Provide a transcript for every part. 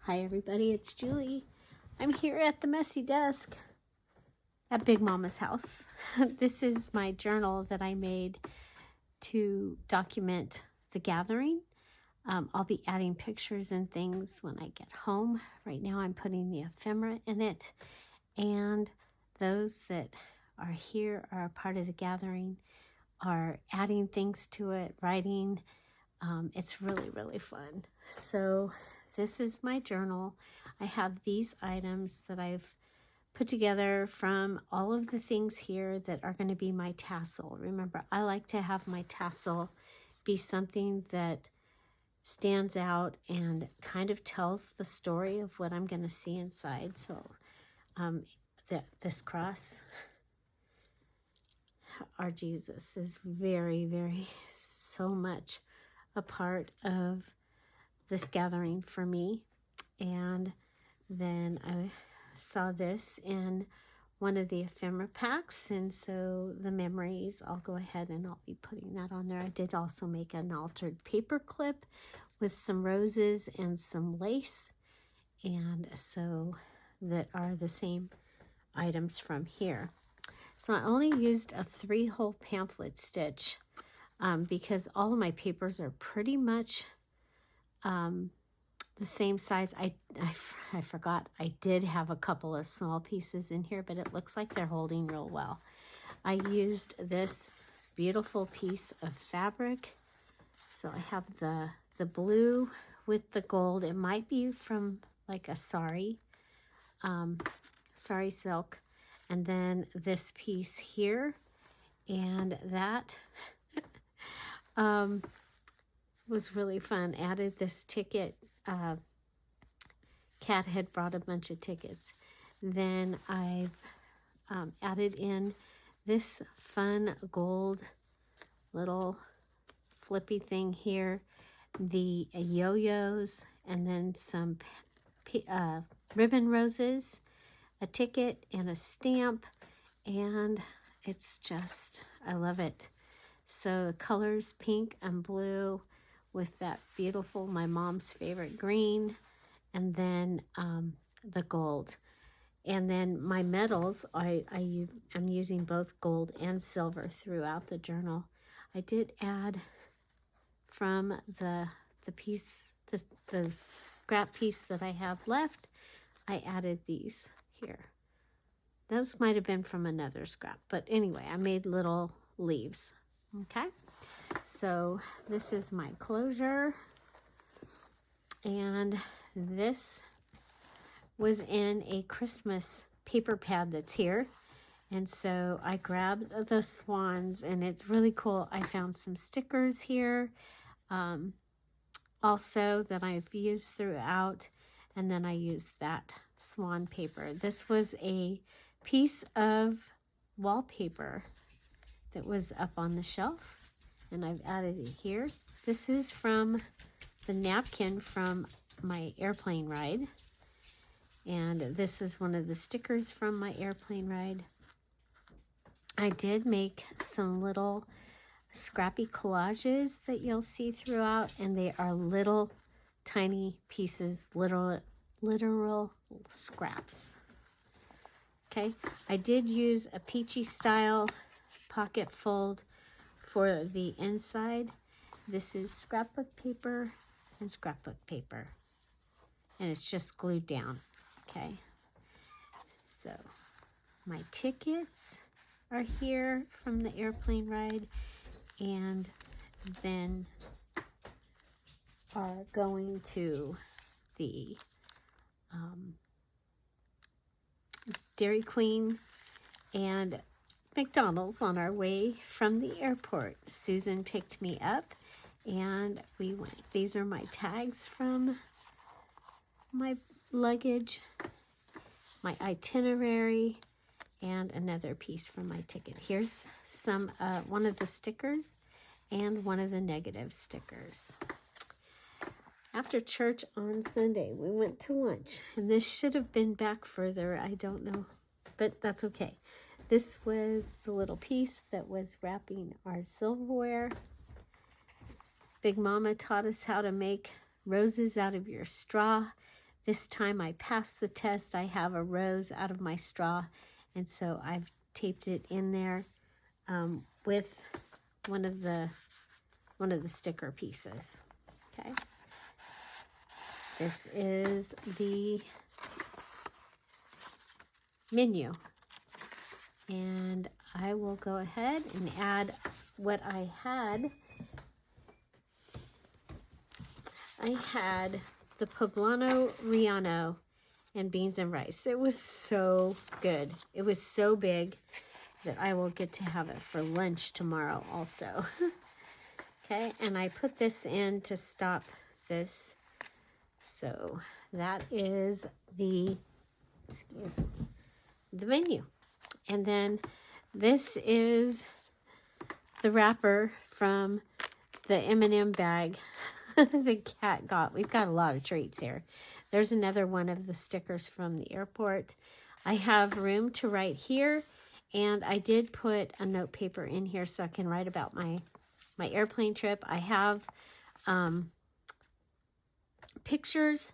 Hi everybody, it's Julie. I'm here at the messy desk at Big Mama's house. This is my journal that I made to document the gathering. I'll be adding pictures and things when I get home. Right now I'm putting the ephemera in it, and those that are here are a part of the gathering are adding things to it, writing. It's really, really fun. So this is my journal. I have these items that I've put together from all of the things here that are going to be my tassel. Remember, I like to have my tassel be something that stands out and kind of tells the story of what I'm going to see inside. So this cross, our Jesus, is very, very so much a part of this gathering for me. And then I saw this in one of the ephemera packs, and so the memories, I'll go ahead and I'll be putting that on there. I did also make an altered paper clip with some roses and some lace, and so that are the same items from here. So I only used a 3-hole pamphlet stitch because all of my papers are pretty much the same size. I forgot I did have a couple of small pieces in here, but it looks like they're holding real well. I used this beautiful piece of fabric. So I have the blue with the gold. It might be from like a sari silk. And then this piece here, and that was really fun. Added this ticket. Kat had brought a bunch of tickets. Then I've added in this fun gold little flippy thing here, the yo-yos, and then some ribbon roses, a ticket, and a stamp, and it's just, I love it. So the colors, pink and blue, with that beautiful, my mom's favorite green, and then the gold. And then my metals, I'm using both gold and silver throughout the journal. I did add from the piece, the scrap piece that I have left, I added these here. Those might have been from another scrap, but anyway, I made little leaves. Okay, so this is my closure, and this was in a Christmas paper pad that's here, and so I grabbed the swans, and it's really cool. I found some stickers here also that I've used throughout, and then I used that swan paper. This was a piece of wallpaper that was up on the shelf, and I've added it here. This is from the napkin from my airplane ride, and this is one of the stickers from my airplane ride. I did make some little scrappy collages that you'll see throughout, and they are little tiny pieces, literal scraps. Okay, I did use a peachy style pocket fold for the inside. This is scrapbook paper and scrapbook paper, and it's just glued down. Okay, so my tickets are here from the airplane ride, and then are going to the Dairy Queen and McDonald's on our way from the airport. Susan picked me up and we went. These are my tags from my luggage, my itinerary, and another piece from my ticket. Here's some one of the stickers and one of the negative stickers. After church on Sunday, we went to lunch, and this should have been back further. I don't know, but that's okay. This was the little piece that was wrapping our silverware. Big Mama taught us how to make roses out of your straw. this time I passed the test. I have a rose out of my straw, and so I've taped it in there with one of the sticker pieces. Okay. This is the menu, and I will go ahead and add what I had. I had the poblano Llano and beans and rice. It was so good. It was so big that I will get to have it for lunch tomorrow also. Okay, and I put this in to stop this. So that is the, excuse me, the menu. And then this is the wrapper from the M&M bag the cat got. We've got a lot of treats here. There's another one of the stickers from the airport. I have room to write here, and I did put a note paper in here so I can write about my airplane trip. I have pictures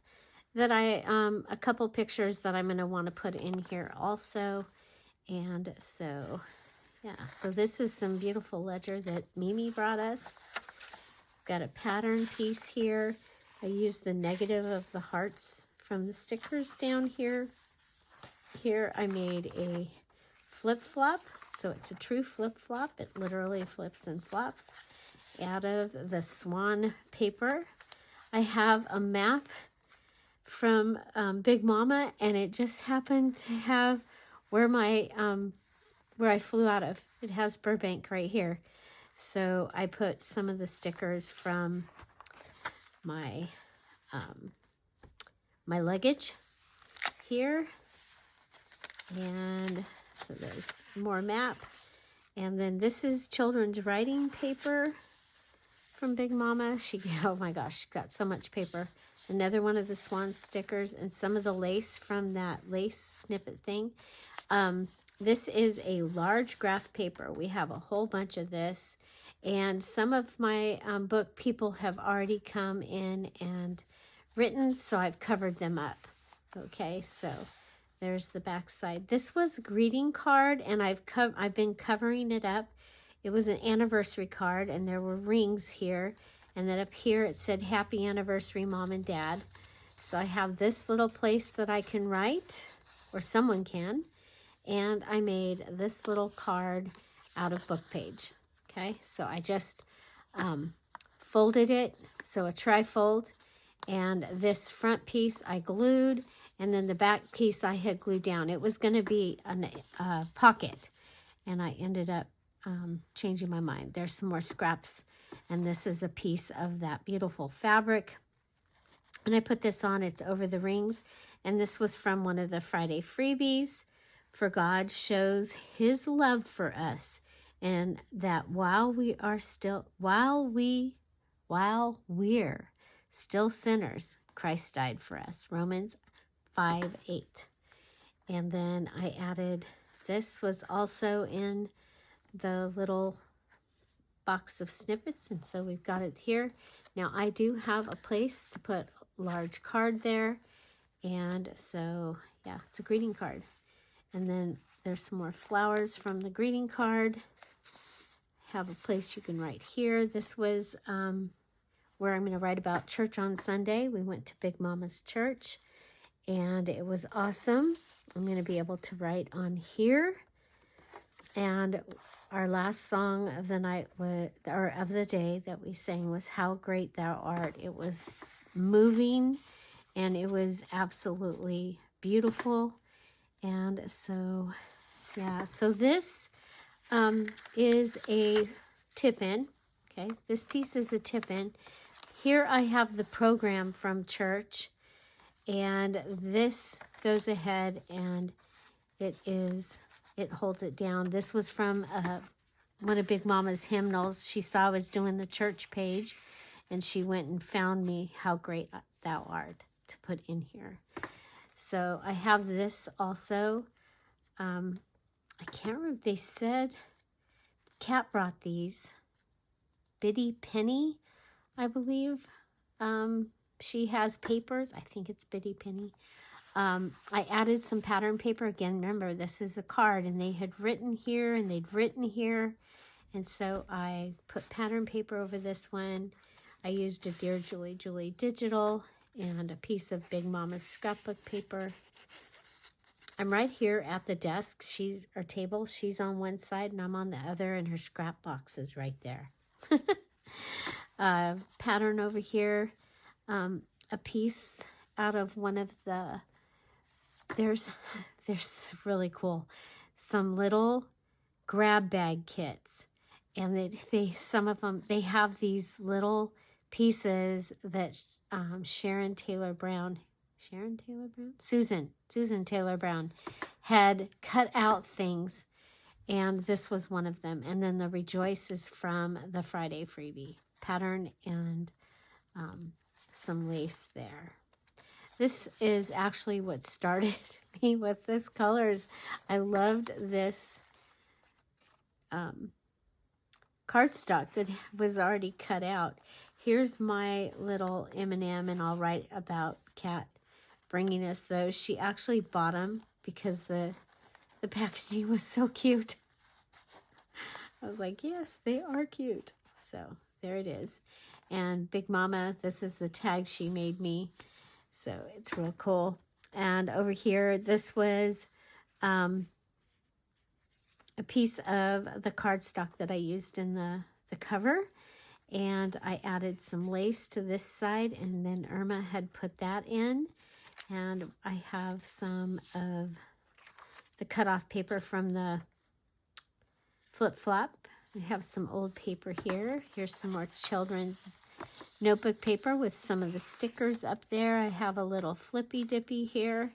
that a couple pictures that I'm going to want to put in here also. And so, yeah, so this is some beautiful ledger that Mimi brought us. Got a pattern piece here. I used the negative of the hearts from the stickers down here. Here I made a flip-flop. So it's a true flip-flop. It literally flips and flops out of the swan paper. I have a map from Big Mama, and it just happened to have where I flew out of. It has Burbank right here. So I put some of the stickers from my my luggage here, and so there's more map. And then this is children's writing paper from Big Mama. Oh my gosh, she got so much paper. Another one of the swan stickers and some of the lace from that lace snippet thing. This is a large graph paper. We have a whole bunch of this. And some of my book people have already come in and written, so I've covered them up. Okay, so there's the back side. This was a greeting card, and I've been covering it up. It was an anniversary card, and there were rings here. And then up here it said, Happy Anniversary, Mom and Dad. So I have this little place that I can write, or someone can. And I made this little card out of book page. Okay, so I just folded it, so a tri-fold. And this front piece I glued, and then the back piece I had glued down. It was going to be a pocket, and I ended up changing my mind. There's some more scraps, and this is a piece of that beautiful fabric. And I put this on. It's over the rings, and this was from one of the Friday freebies. For God shows his love for us, and that while we're still sinners, Christ died for us. Romans 5:8. And then I added, this was also in the little box of snippets, and so we've got it here. Now I do have a place to put a large card there, and so yeah, it's a greeting card. And then there's some more flowers from the greeting card. Have a place you can write here. This was where I'm going to write about church on Sunday. We went to Big Mama's church, and it was awesome. I'm going to be able to write on here. And our last song of the night or of the day that we sang was How Great Thou Art. It was moving, and it was absolutely beautiful. And so, yeah, so this is a tip-in. Okay, this piece is a tip-in. Here I have the program from church, and this goes ahead and it holds it down. This was from one of Big Mama's hymnals. She saw I was doing the church page, and she went and found me How Great Thou Art to put in here. So I have this also. I can't remember. They said Cat brought these. Biddy Penny, I believe. she has papers. I think it's Bitty Penny. I added some pattern paper. Again, remember, this is a card, and they had written here, and they'd written here. And so I put pattern paper over this one. I used a DearJulieJulie digital and a piece of Big Mama's scrapbook paper. I'm right here at the desk. She's our table. She's on one side and I'm on the other, and her scrap box is right there. Pattern over here. A piece out of one of the, there's really cool, some little grab bag kits, and some of them, they have these little pieces that Susan Taylor Brown had cut out things, and this was one of them. And then the Rejoice is from the Friday freebie pattern, and some lace there. This is actually what started me with this colors. I loved this cardstock that was already cut out. Here's my little M&M, and I'll write about Kat bringing us those. She actually bought them because the packaging was so cute. I was like, yes, they are cute. So there it is. And Big Mama, this is the tag she made me. So it's real cool. And over here, this was a piece of the cardstock that I used in the cover. And I added some lace to this side, and then Irma had put that in. And I have some of the cut-off paper from the flip-flop. I have some old paper here. Here's some more children's notebook paper with some of the stickers up there. I have a little flippy-dippy here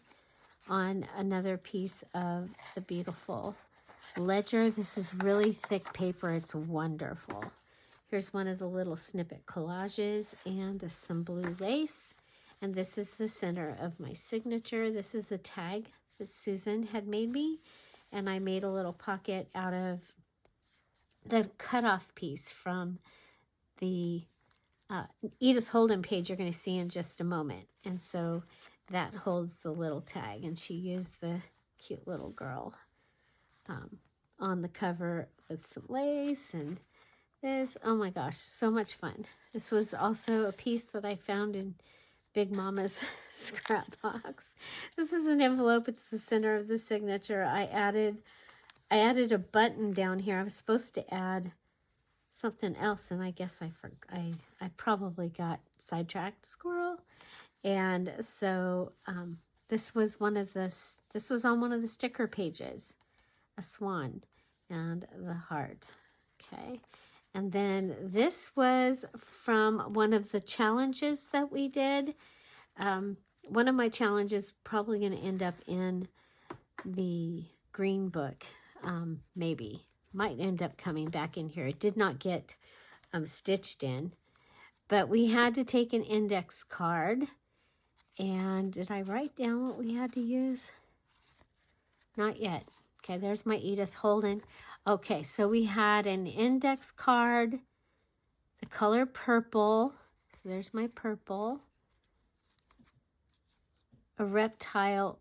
on another piece of the beautiful ledger. This is really thick paper. It's wonderful. Here's one of the little snippet collages and some blue lace. And this is the center of my signature. This is the tag that Susan had made me. And I made a little pocket out of the cutoff piece from the Edith Holden page you're going to see in just a moment. And so that holds the little tag. And she used the cute little girl on the cover with some lace and this. Oh my gosh, so much fun. This was also a piece that I found in Big Mama's scrap box. This is an envelope. It's the center of the signature. I added a button down here. I was supposed to add something else, and I guess I probably got sidetracked, squirrel. And so this was on one of the sticker pages, a swan and the heart. Okay. And then this was from one of the challenges that we did. One of my challenges probably going to end up in the green book, maybe. Might end up coming back in here. It did not get stitched in. But we had to take an index card. And did I write down what we had to use? Not yet. Okay, there's my Edith Holden. Okay, so we had an index card, the color purple. So there's my purple. A reptile,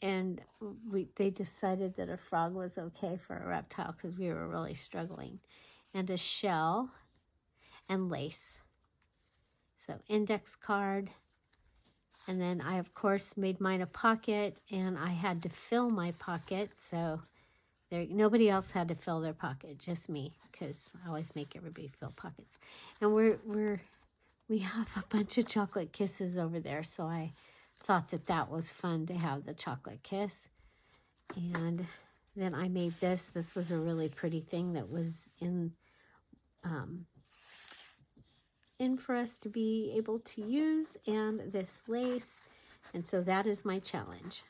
and they decided that a frog was okay for a reptile because we were really struggling. And a shell and lace. So index card. And then I, of course, made mine a pocket, and I had to fill my pocket, so nobody else had to fill their pocket, just me, because I always make everybody fill pockets. And we have a bunch of chocolate kisses over there, so I thought that was fun to have the chocolate kiss. And then I made this. This was a really pretty thing that was in for us to be able to use, and this lace. And so that is my challenge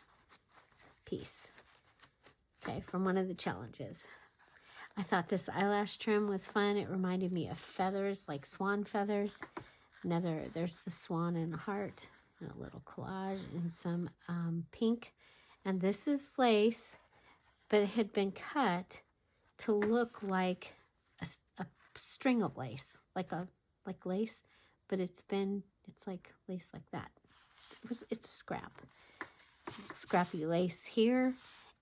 piece. Okay, from one of the challenges. I thought this eyelash trim was fun. It reminded me of feathers, like swan feathers. There's the swan and a heart, and a little collage, and some pink. And this is lace, but it had been cut to look like a string of lace, like lace, but it's been It's like lace like that. It's scrap. Scrappy lace here,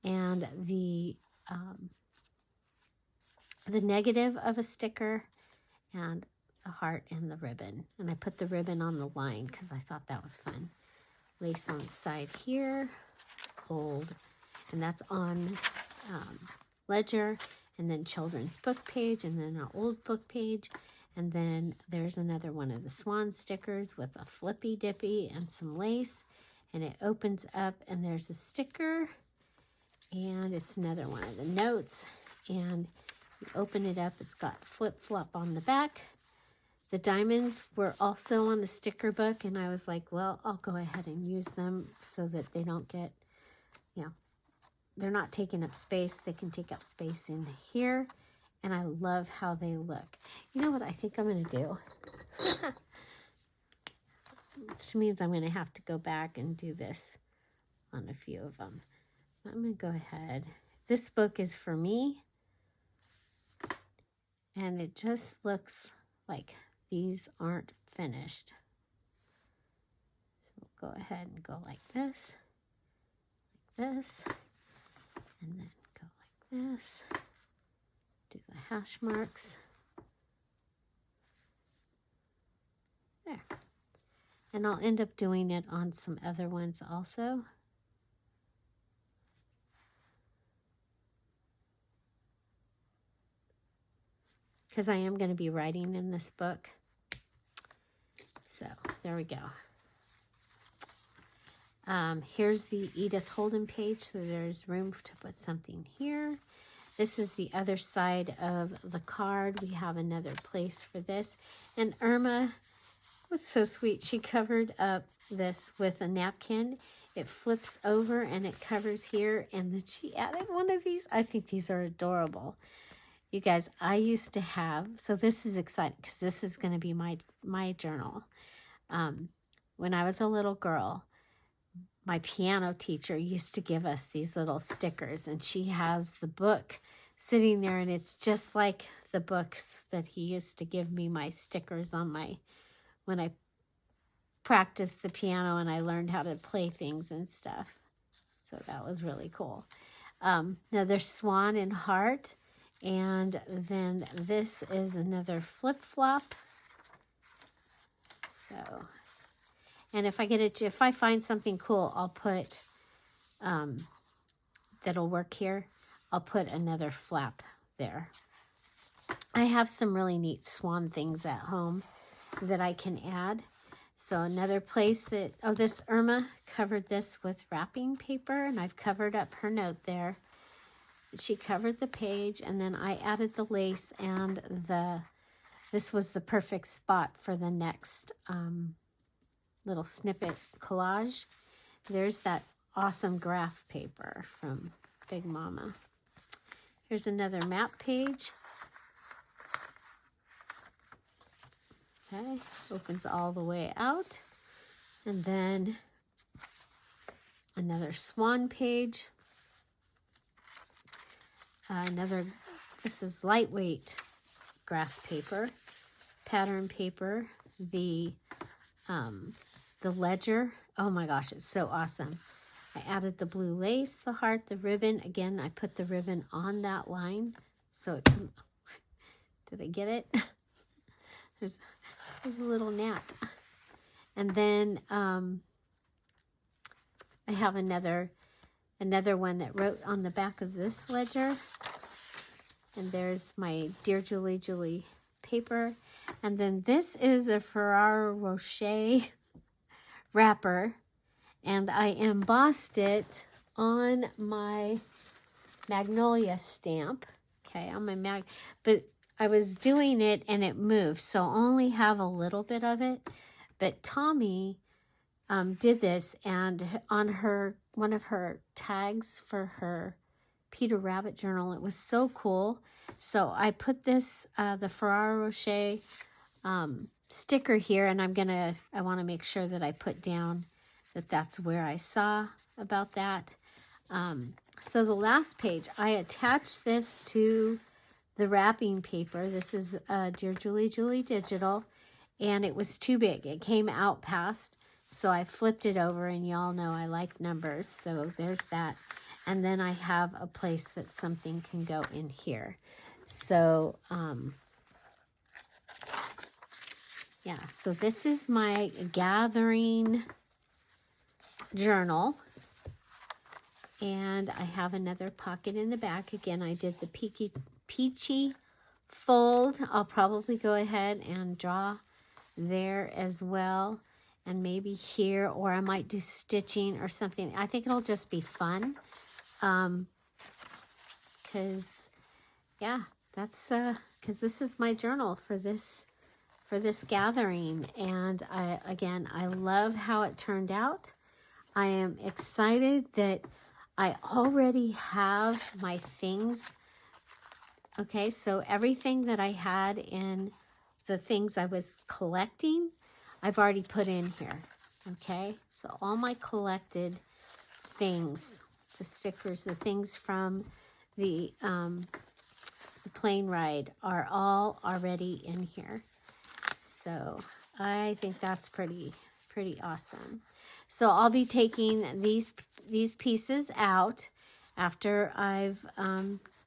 and the negative of a sticker, and the heart and the ribbon. And I put the ribbon on the line because I thought that was fun. Lace on the side here, gold, and that's on ledger, and then children's book page, and then our old book page, and then there's another one of the swan stickers with a flippy dippy and some lace, and it opens up and there's a sticker, and it's another one of the notes, and you open it up, it's got flip flop on the back. The diamonds were also on the sticker book, and I was like, well, I'll go ahead and use them so that they don't get, they're not taking up space. They can take up space in here, and I love how they look. You know what I think I'm going to do? Which means I'm going to have to go back and do this on a few of them. I'm going to go ahead. This book is for me, and it just looks like these aren't finished. So we'll go ahead and go like this, and then go like this. Do the hash marks. There. And I'll end up doing it on some other ones also. Because I am going to be writing in this book. So, there we go. Here's the Edith Holden page, so there's room to put something here. This is the other side of the card. We have another place for this. And Irma was so sweet. She covered up this with a napkin. It flips over and it covers here. And then she added one of these. I think these are adorable. You guys, I used to have, so this is exciting because this is going to be my journal. When I was a little girl, my piano teacher used to give us these little stickers, and she has the book sitting there, and it's just like the books that he used to give me my stickers on when I practiced the piano and I learned how to play things and stuff. So that was really cool. Now there's swan and heart, and then this is another flip-flop. So, and if I find something cool, I'll put, that'll work here, I'll put another flap there. I have some really neat swan things at home that I can add. So another place that, this Irma covered this with wrapping paper, and I've covered up her note there. She covered the page, and then I added the lace, and this was the perfect spot for the next little snippet collage. There's that awesome graph paper from Big Mama. Here's another map page. Okay, opens all the way out. And then another swan page. This is lightweight graph paper, pattern paper, the ledger. Oh my gosh, it's so awesome. I added the blue lace, the heart, the ribbon. Again, I put the ribbon on that line so it can, did I get it? There's a little gnat. And then I have another one that wrote on the back of this ledger. And there's my Dear Julie paper. And then this is a Ferrero Rocher wrapper. And I embossed it on my Magnolia stamp. Okay, on my but I was doing it and it moved, so I only have a little bit of it. But Tommy did this, and on one of her tags for her Peter Rabbit journal, it was so cool. So I put this, the Ferrero Rocher sticker here, and I want to make sure that I put down that that's where I saw about that. So the last page, I attached this to the wrapping paper. This is Dear Julie Digital, and it was too big. It came out past, so I flipped it over, and y'all know I like numbers, so there's that. And then I have a place that something can go in here. So, yeah, so this is my gathering journal. And I have another pocket in the back. Again, I did the peachy fold. I'll probably go ahead and draw there as well. And maybe here, or I might do stitching or something. I think it'll just be fun. Because, yeah, that's, because this is my journal for this gathering. And I love how it turned out. I am excited that I already have my things. Okay, so everything that I had in the things I was collecting, I've already put in here. Okay, so all my collected things, the stickers, the things from the plane ride are all already in here. So I think that's pretty awesome. So I'll be taking these pieces out after I've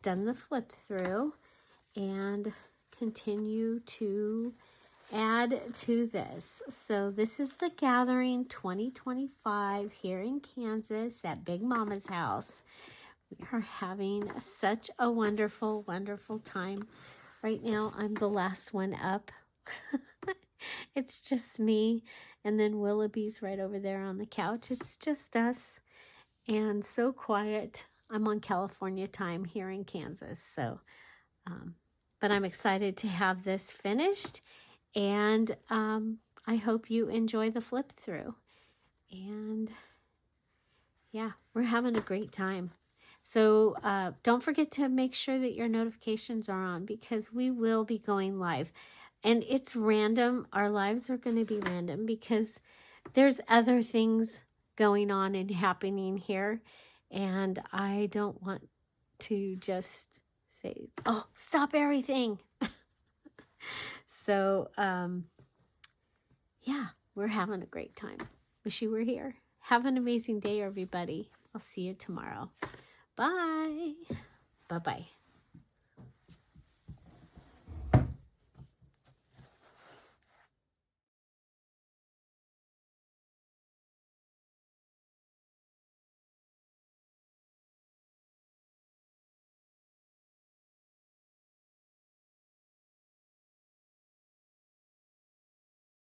done the flip through and continue to add to this. So this is the Gathering 2025 here in Kansas at Big Mama's house. We are having such a wonderful, wonderful time. Right now, I'm the last one up. It's just me, and then Willoughby's right over there on the couch. It's just us, and so quiet. I'm on California time here in Kansas, so, but I'm excited to have this finished, and I hope you enjoy the flip through. And yeah, we're having a great time. So don't forget to make sure that your notifications are on, because we will be going live. And it's random. Our lives are going to be random because there's other things going on and happening here. And I don't want to just say, oh, stop everything. So, yeah, we're having a great time. Wish you were here. Have an amazing day, everybody. I'll see you tomorrow. Bye. Bye-bye.